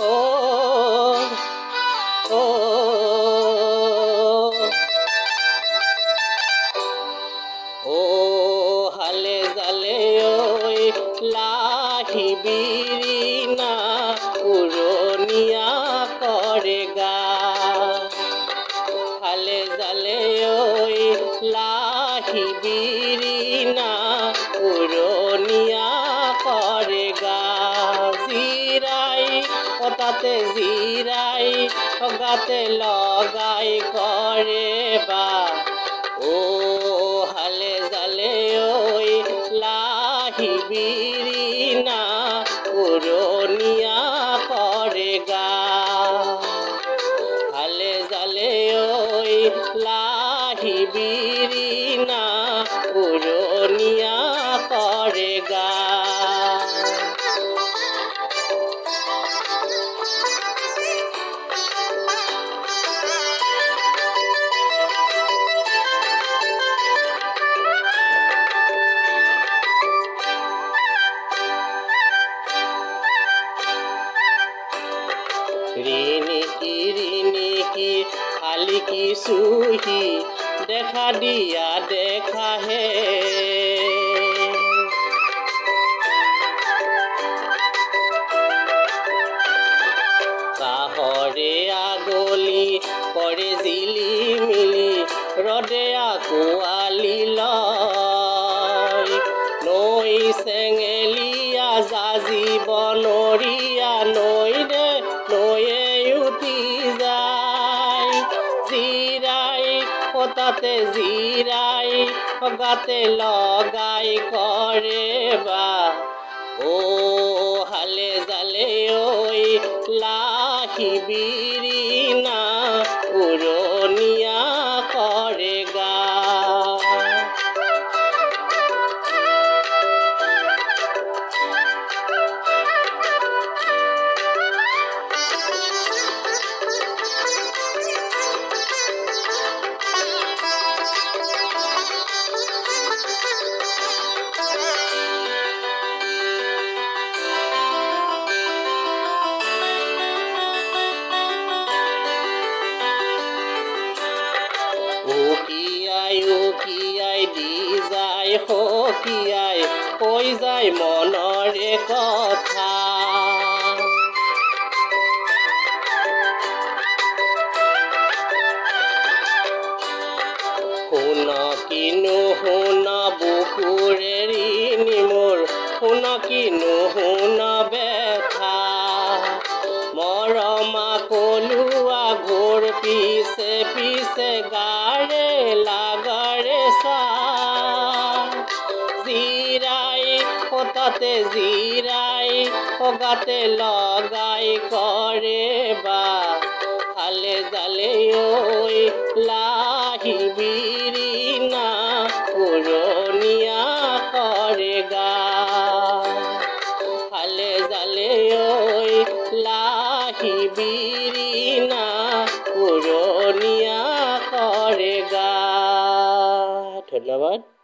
ও ও ও হালে জালে ওই লাহি বিরিনা উরনিয়া করে গা হালে জালে ওই লাহি বিরিনা উরনিয়া করে গা জিরাই ওটাতে জিরাই গাতে লগাই করে বা ও হালে জালে ওই লাহি বিরিনা উরনিয়া করে গা হালে জালে ওই লাহি বিরিনা উরনিয়া করে গা রিনিকি খালি কি সুহি দেখা দিয়া দেখা হে কাহরে আগলি করে জিলি মিলি রদে আকোৱালি লয় নৈ চেঙেলিয়া জাজি বনৰীয়া নৈ দে নয়ে উঠি যায় জিৰাই ওটাতে জিৰাই গাতে লগাই কৰে বা ও হালে জালে ওই লাহি বিৰিনা উৰনিয়া কৰে গা উকিয়াই দি যায় সকিয়াই কৈ যায় মনৰে কথা শুন কিনো শুন বুকুৰে ঋণী মোৰ শুন কিনো শুন বেথা মৰমা কলুৱা ঘোৰ পিছে পিছে গাৰে লাগাৰে চা জিৰাই ওটাতে জিৰাই গাতে লগাই কৰে বা হালে জালে ওই লাহি বিৰিনা উৰনিয়া কৰে গা হালে জালে ওই লাহি বিৰিনা উৰনিয়া কৰে গা ধন্যবাদ।